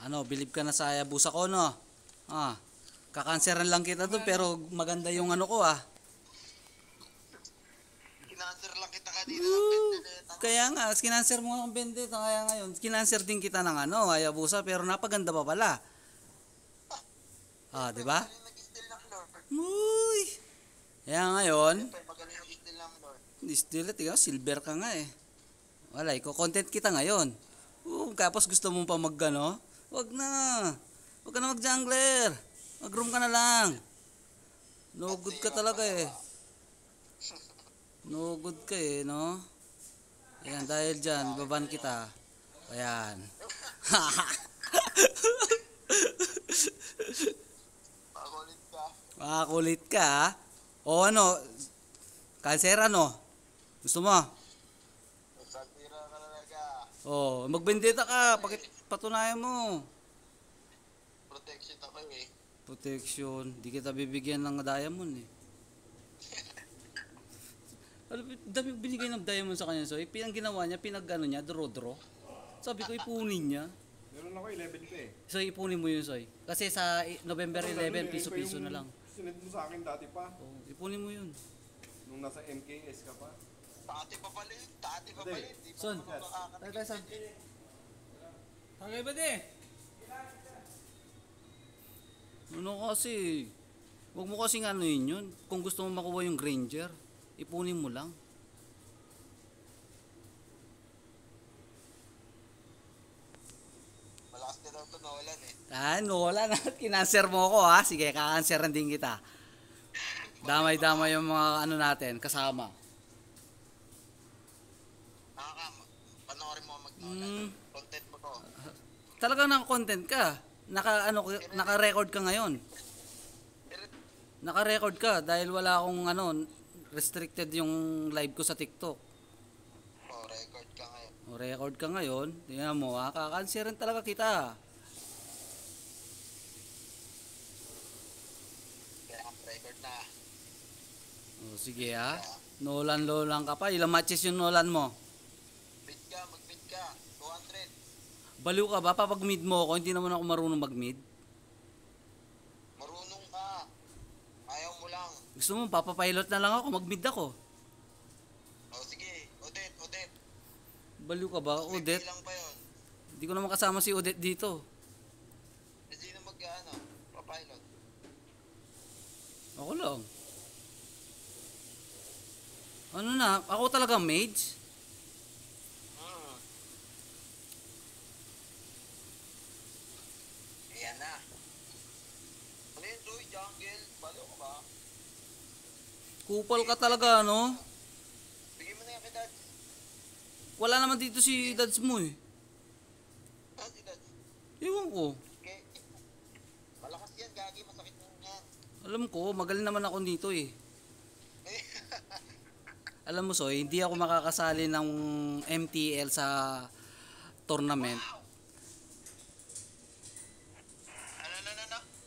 Ano, believe ka na sa Hayabusa ko, no? Ah, kakanseran lang kita doon pero maganda yung ano ko ah. Kinanser lang kita kanina ng Vendetta. Kaya nga, kinanser mo ang Vendetta kaya ngayon. Kinanser din kita ng ano, Hayabusa pero napaganda pa pala. Ah, di ba? Magaling nag-steal ng Lord. Uy! Kaya ngayon, Siyempre, magaling nag-steal ng Lord. still, tiga, silver ka nga eh. Wala, iko-content kita ngayon. Tapos gusto mo pa mag-ano? Wag na. Wag ka na mag-jungler. Mag-room ka na lang. No good ka talaga eh. No good ka eh, no? Ayan, dahil dyan, baban kita. Ayan. Makulit ka. Makakulit ka ha? O ano, cancer ano? Gusto mo? Santira ka talaga. O, magbendeta ka. Bakit patunayan mo? Protection ako eh. Protection. Di kita bibigyan ng diamond eh. Alam, dami binigay ng diamond sa kanya. So, ang ginawa niya, pinag-ano niya, draw. Sabi ko, ipunin niya. Meron ako 11 ka eh. So, ipunin mo yun, Soy. Kasi sa November 11, piso-piso na lang. Sinend mo sa akin dati pa. Oh, ipunin mo yun. Nung nasa MKS ka pa. Dati pa pala yun. Dati pa pala yun. Di pa Son, naman makakatikim tayo, son. din. Tagay ba di? Ano kasi? Huwag mo kasing ano yun. Kung gusto mo makuha yung Granger, ipunin mo lang. Malakas na daw ito nawalan eh. Wala na. Kinanser mo ako ha. Sige, kakanseran din kita. Damay-damay yung mga ano natin, kasama. Panoorin mo mag-nolan. Hmm. Content mo to. Talagang naka-content ka. Naka-record ka ngayon. Naka-record ka dahil wala akong ano, restricted yung live ko sa TikTok. Oh, record ka ngayon. O record ka ngayon, tingnan mo ha, kakanseran talaga kita. Kaya record na. O sige ha, Nolan ka pa. Ilang matches yung Nolan mo? Bid ka, mag-bid ka. 200. Baliw ka ba? Papag mid mo ako, hindi naman ako marunong mag-mid. Marunong ka. Ayaw mo lang. Gusto mo, papapilot na lang ako, mag-mid ako. Oh, sige. Odette. Baliw ka ba? Odette? lang pa yun. Hindi ko naman kasama si Odette dito. Sino mag-ano? Papilot. Ako lang. Ano na? Ako talaga mage? Ayan na. Ano yun, Joy? Jungle? Baliw ka ba? Kupal ka talaga, no? Bigyan mo na yan kay Dad. Wala naman dito si dads mo eh. Ah, si Dad. Ewan ko. Okay. Malakas yan, gagi. Masakit mo yan. Alam ko, magaling naman ako dito eh. Alam mo, Soy, hindi ako makakasali ng MTL sa tournament. Ano?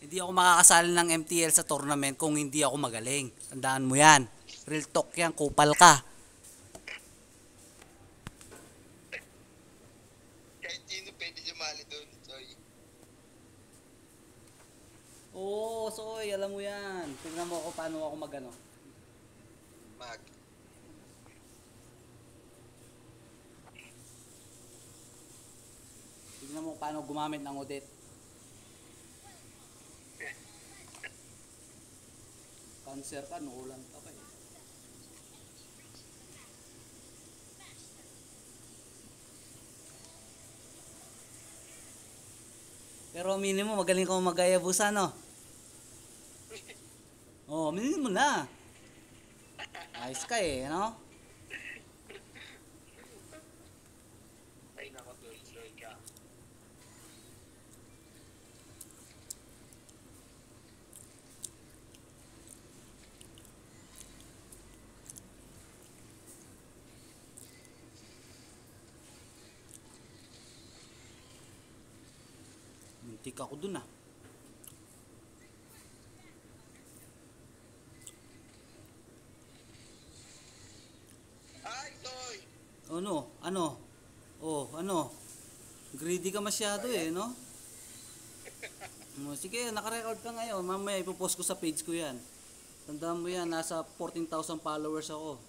Hindi ako makakasali ng MTL sa tournament kung hindi ako magaling. Tandaan mo yan. Real talk yan, kupal ka. Kahit sino pwede sumali doon, Joy. Oo, Soy, alam mo yan. Tingnan mo ako paano ako magano. Mag. Tingnan mo paano gumamit ng Odette. Cancer ka, Nolan ka pa eh. Pero aminin mo, magaling ka mag-Hayabusa, no? Oo, aminin mo na. Ayos ka eh, no? Ay, nako, Joy ka. Muntik ako dun ah. Ay, Joy! Ano? Ano? Oh, ano? Greedy ka masyado eh, no? Sige, naka-record ka ngayon. Mamaya ipopost ko sa page ko yan. Tandaan mo yan, nasa 14,000 followers ako.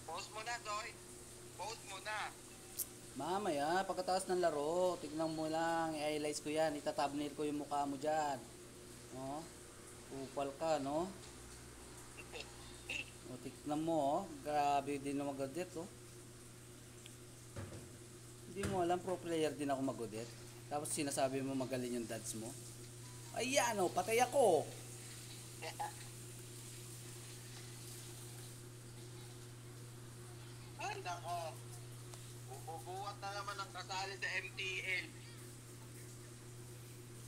Post mo na, Doy. Post mo na. Mamaya, pagkatapos ng laro, tignan mo lang, i-highlights ko yan, ita-thumbnail ko yung mukha mo dyan. No? Upal ka, no? O, tignan mo, oh. Grabe din na mag-audit, oh. Hindi mo alam, pro player din ako mag-audit. Tapos sinasabi mo magaling yung dads mo. Ayan, oh, patay ako. Ay, nako. Bubuhat na naman ang kasali sa MTL.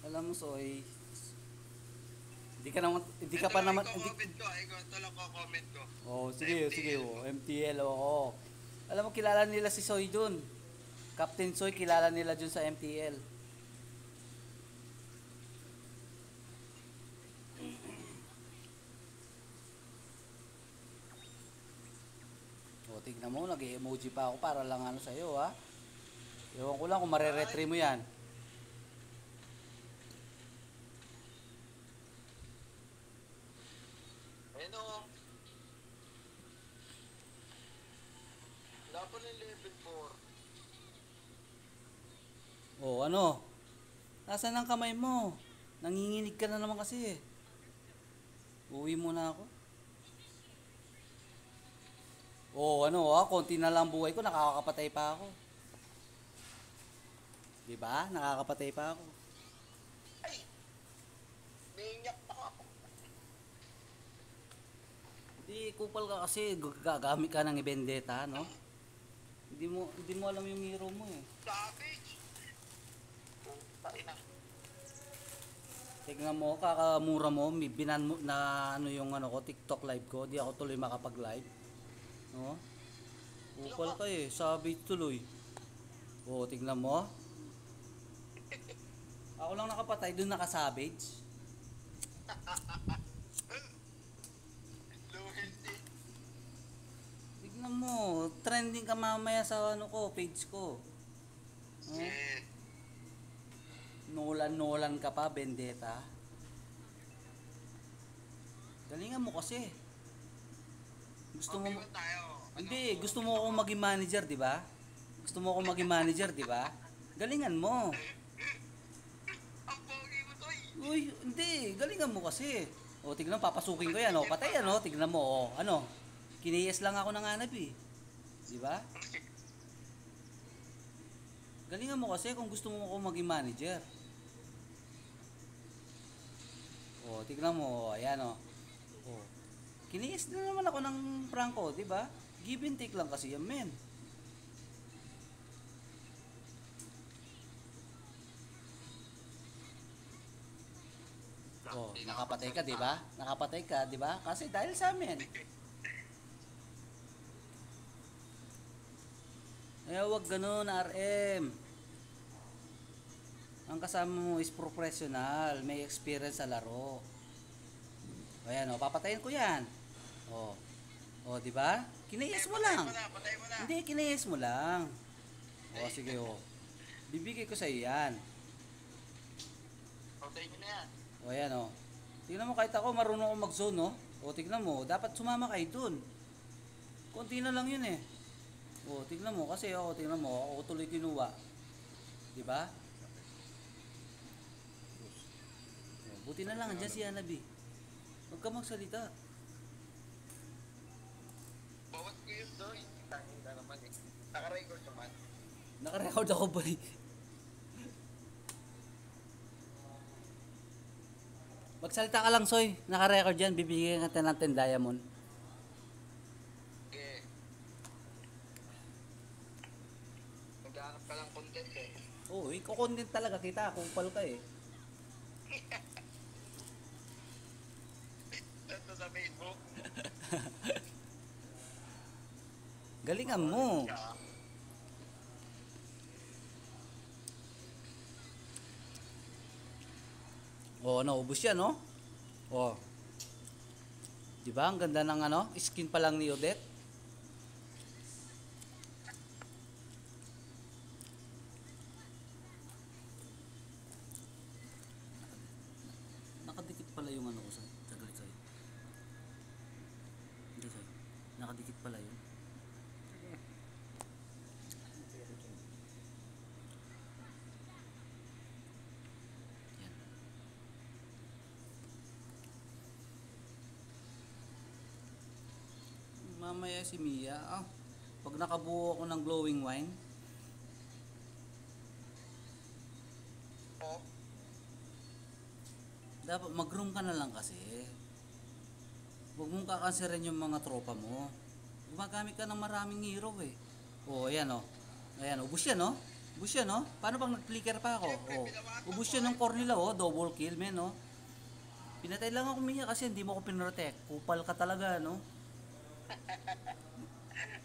Alam mo, Soy, hindi ka pa naman, hindi, Comment ko. Ito lang ko comment ko. oh, sige, oh, MTL, oo. Alam mo, kilala nila si Soy dun. Captain Soy, kilala nila dun sa MTL. O, tignan mo, nag-emoji pa ako para lang ano sa'yo, ha? Ewan ko lang kung mareretry mo yan. Ayun o. Wala pa ng level 4. O, ano? Nasaan ang kamay mo? Nanginginig ka na naman kasi, eh. Uwi muna ako. Oh, ano konti na lang buhay ko, nakakapatay pa ako. 'Di ba? Nakakapatay pa ako. Ay! Minyak pa ako. Hindi kupal ka kasi gagamit ka ng vendetta, no? Hindi mo alam yung hero mo, eh. Savage! Puta ina. Tignan mo, kakamura mo, binan mo na ano yung ano ko, TikTok live ko, di ako tuloy makapag-live. No? Kupal ka, eh, savage tuloy. Oh, tignan mo. Ako lang nakapatay, dun naka-savage. Loyalty. Tignan mo, trending ka mamaya sa ano ko, page ko. Oh, Yeah. Nolan ka pa, vendetta. Galingan mo kasi. Gusto mo Mag-iwan tayo. Hindi, gusto mo akong maging manager, 'di ba? Gusto mo akong maging manager, 'di ba? Galingan mo. Ang pogi mo, Toy! Uy, hindi, galingan mo kasi. O, tignan, papasukin ko 'yan, oh. Patay yan, oh. Tignan mo, oh. Ano? Kiniyes lang ako ng hanap, eh. 'Di ba? Galingan mo kasi kung gusto mo akong maging manager. O, tignan mo, ayan, oh. Oh. Kiniyes na naman ako ng Franco, 'di ba? Give and take lang kasi yan, men. Oh, nakapatay ka, 'di ba? Nakapatay ka, 'di ba? Kasi dahil sa amin. Eh, wag ganun, RM. Ang kasama mo is professional, may experience sa laro. Ayan, oh, papatayin ko 'yan. Oh. Oh, 'di ba? Kinayes mo lang. Patay mo na. Hindi, kinayes mo lang. Oh, sige, oh. Bibigay ko sa iyo 'yan. Patay mo na yan. O ayan, o. Tignan mo, kahit ako marunong ako mag-zone, no? O tignan mo, dapat sumama kayo dun. Konti na lang yun, eh. O tignan mo, kasi ako, tignan mo, ako tuloy kinuha. Diba? O, buti na lang, andyan si Hanabi. Huwag ka magsalita. Bawat ko yun, Toy. Tangin na naman eh. Naka-record naman. Naka-record ako ba eh? Magsalita ka lang, Soy. Naka-record yan. Bibigyan natin ng 10 diamond. Okay. Naghahanap ka lang content eh. Oo, iko-content talaga kita. Kupal ka eh. Ito sa Facebook. Galingan mo. Yeah. Oo, naubos yan, no? Oo. Di ba? Ang ganda ng ano, skin pa lang ni Odette. Nakadikit pala yung ano ko sa tagalit sa'yo. Hindi sa'yo. Nakadikit pala yun. Yan. Mamaya si Mia. Pag nakabuo ako ng glowing wine, Oh, dapat mag-room ka na lang kasi. Huwag mong kakanserin yung mga tropa mo. Gumagamit ka ng maraming hero eh. Ayan Ayan, ubus yan Ubus yan Paano pag nag-flicker pa ako? Ubus yan ng core nila double kill men Pinatay lang ako Mia kasi hindi mo ako pinrotect. Kupal ka talaga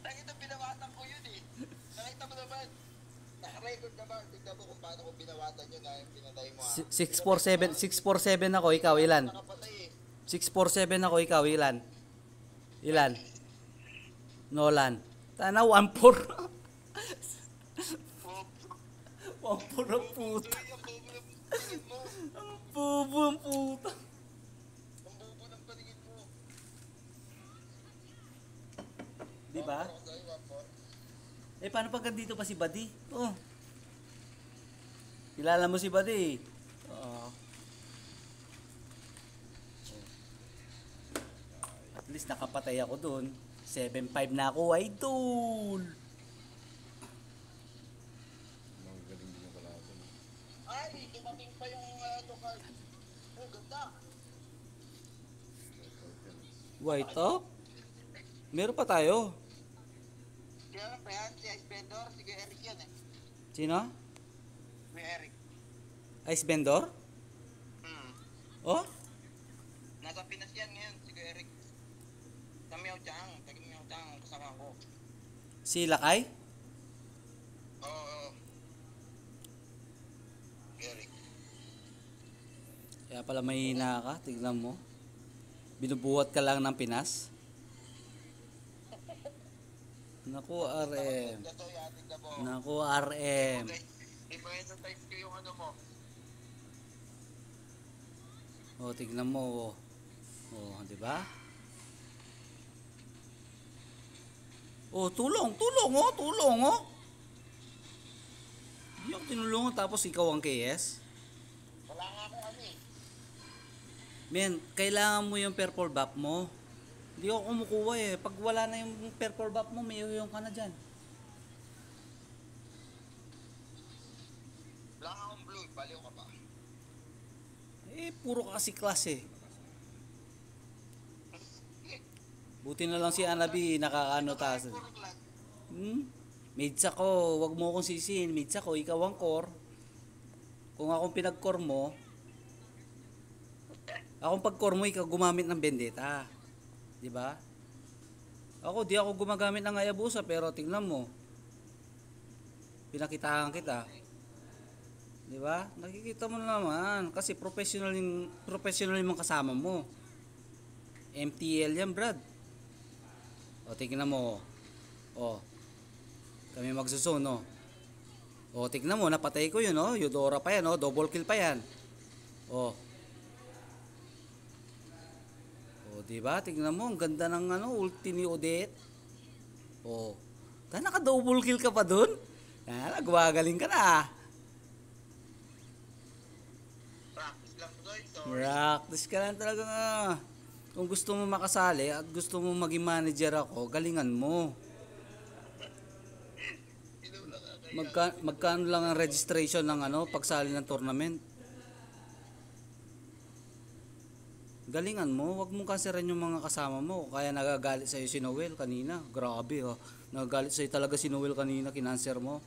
nakita binawatan ko yun eh. Nakita mo naman. Naka-record naman. Tignan mo kung paano ko binawatan yun yung pinatay mo 647 ako, ikaw ilan? Nakapatay eh. 647 ako, ikaw ilan? Ilan? Nolan. Tana 14. 14 ang puta. Ang bobo Ang bobo ang ng paningin mo. puta. Ang bobo ng paningin mo. Di ba? Paano pag dito pa si Buddy? Kilala mo si Buddy? Oo. At least nakapatay ako doon. 7-5 na ako, idol. Mga galing din yung kalaban. Ay, dumating pa yung card. Oh, ganda. White up? Meron pa tayo. Kaya pa yan, si Ice Vendor, si Kuya Eric yan eh. Sino? Kuya Eric. Ice Vendor? Oh? Nasa Pinas yan ngayon, si Kuya Eric. Sa Miao Chang, kasama ko. Si Lakay? Oo. Kuya Eric. Kaya pala mahina ka, tignan mo. Binubuhat ka lang ng Pinas. Naku, RM. Ito yan, tignan mo. Naku, RM. Okay, i-prioritize ko yung ano mo. Tignan mo. Di ba? Tulong. Hindi ako tinulungan tapos ikaw ang KS. Wala nga akong ano eh. Men, kailangan mo yung purple buff mo. Hindi ako kumukuha eh. Pag wala na yung purple buff mo, may uyong ka na dyan. Wala nga akong blue, baliw ka pa. Puro ka kasi klase. Buti na lang si Anabi nakakaano taas. Puro class. Mates ako, wag mo akong sisihin. Mates ako, ikaw ang core. Kung akong pinag-core mo, akong pag-core mo, ikaw gumamit ng Vendetta. Di ba? Di ako gumagamit ng Hayabusa, pero tingnan mo. Pinakitaan kita. Di ba? Nakikita mo naman kasi professional yung kasama mo. MTL yan, Brad. Tingnan mo. Kami magsusuno. Tingnan mo, napatay ko yun, Eudora pa yan, double kill pa yan. Di ba? Tingnan mo, ang ganda ng ulti ni Odette. Naka-double kill ka pa dun? Nagwagaling ka na. Practice lang guys. Practice ka lang talaga nga. Kung gusto mo makasali at gusto mo maging manager ako, galingan mo. Magkano lang ang registration ng pagsali ng tournament? Galingan mo, wag mong kanserin yung mga kasama mo. Kaya nagagalit sa'yo si Noel kanina. Grabe nagagalit sa'yo talaga si Noel kanina, kinanser mo.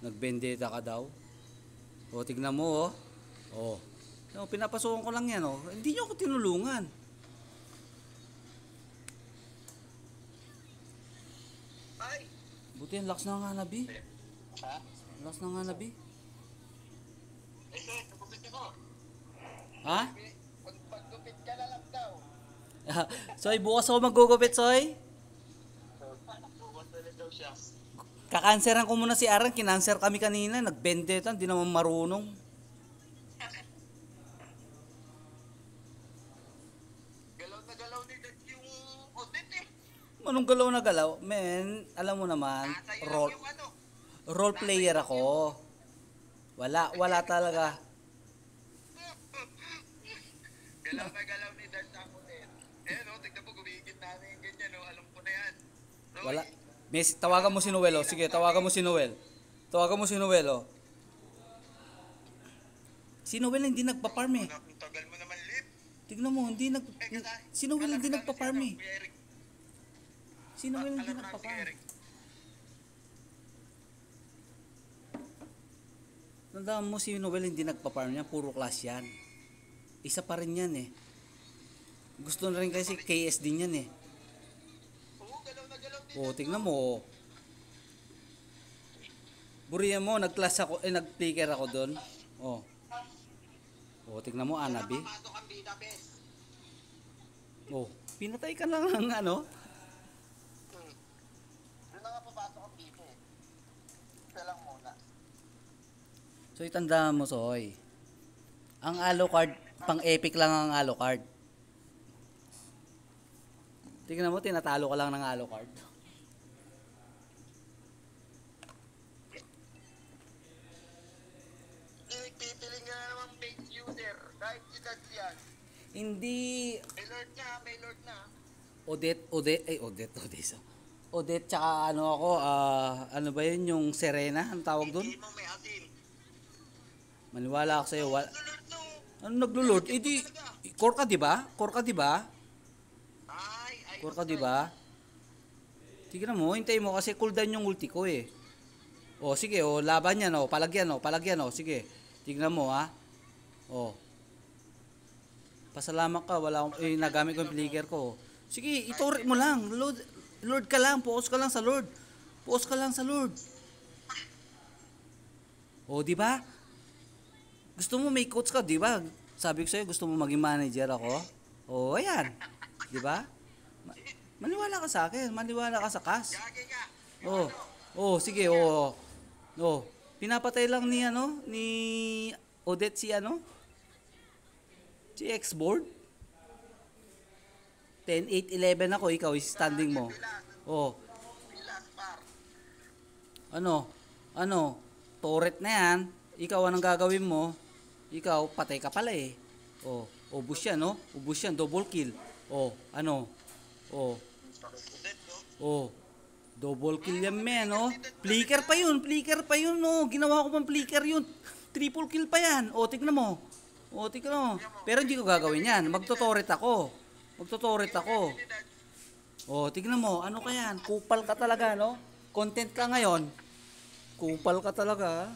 Nagbendeta ka daw. Tignan mo pinapasukan ko lang yan Hindi nyo ako tinulungan. Ay! Buti ang lakas na nga nabi. Ha? Lakas na nga nabi. Ito, napagod ko. Ha? Pagdupit ka na lang Soy, bukas ako magugupit, Soy. Basta na daw siya. Kakanseran ko muna si Aran, kinanser kami kanina, nagbendeta, hindi naman marunong. Galaw na galaw ni Dad yung Odette eh. Anong galaw na galaw? Men, alam mo naman, Sa'yo lang yung ano. role player ako. Wala talaga. Galaw na galaw ni Dad sa Odette. Eh no, tignan mo, gumigit namin yung ganyan no. Alam ko na yan. Roy, Wala. Messi, tawagan mo si Noel, oh. Sige, tawagan mo si Noel. Tawagan mo si Noel, oh. Si Noel hindi nagpa-farm eh. Ang tagal mo naman, Lip. Tignan mo, hindi nag... Si Noel hindi nagpa-farm eh. Kuya Eric. Si Noel hindi Alam mo na si nagpa-farm. Eric. Tandaan mo si Noel hindi nagpa-farm niya, puro class yan. Isa pa rin yan eh. Gusto na rin kasi KS din yan eh. Oo, galaw na galaw din. O, tignan mo. Oh. Buriyan mo, nag-class ako, nag-flicker ako doon. Oh. O, tignan mo, Anabi. Papasok ang bida, bes. Oh, pinatay ka lang ng ano. Doon na nga papasok ang bida eh. Isa lang muna. So, itandaan mo, Soy. Ang Alucard, pang-epic lang ang Alucard. Tignan mo, tinatalo ka lang ng Alucard. Pipili nga naman page user. Kahit si Dad yan. Hindi May Lord na. Odette, tsaka ano ako, ano ba yun, yung Serena, ang tawag doon? Hindi mo may asin. Maniwala ako sa'yo, Lord no. ano naglo-lord? Eh di, core ka di ba? Core ka di ba? Ay. Core ka di ba? Tignan mo, hintayin mo kasi cooldown yung ulti ko eh. O sige, o laban yan o, palagyan o, sige. Tignan mo ha. O. Pasalamat ka, wala akong, nagamit ko yung flicker ko. Sige, iturit mo lang. Lord ka lang, focus ka lang sa Lord. Focus ka lang sa Lord. O, di ba? Gusto mo may coach ka, di ba? Sabi ko sa'yo, gusto mo maging manager ako? O, ayan. Di ba? Maniwala ka sa akin, maniwala ka sa Cass. Gagi ka. Sige, pinapatay lang ni ni Odette si si X-board. 10, 8, 11 ako, ikaw is standing mo. Pilas par. Turret na yan. Ikaw, anong gagawin mo? Ikaw, patay ka pala eh. Ubus yan, no? Ubus yan, double kill. Double kill yan, men, no? Flicker pa yun, no? Ginawa ko pang flicker yun. Triple kill pa yan. Tignan mo. Pero hindi ko gagawin yan. Magtotoret ako. Tignan mo. Ano ka yan? Kupal ka talaga, no? Content ka ngayon. Kupal ka talaga.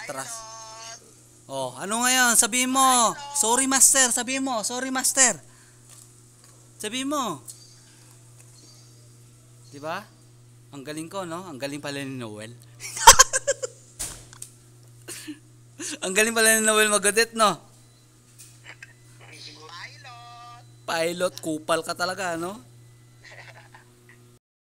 Trust. Ano ngayon? Sabihin mo. Sorry, master. Sabihin mo. Diba? Ang galing ko, no? Ang galing pala ni Noel. Ang galing pala ni Noel mag-Odette, no? Pilot, kupal ka talaga, no?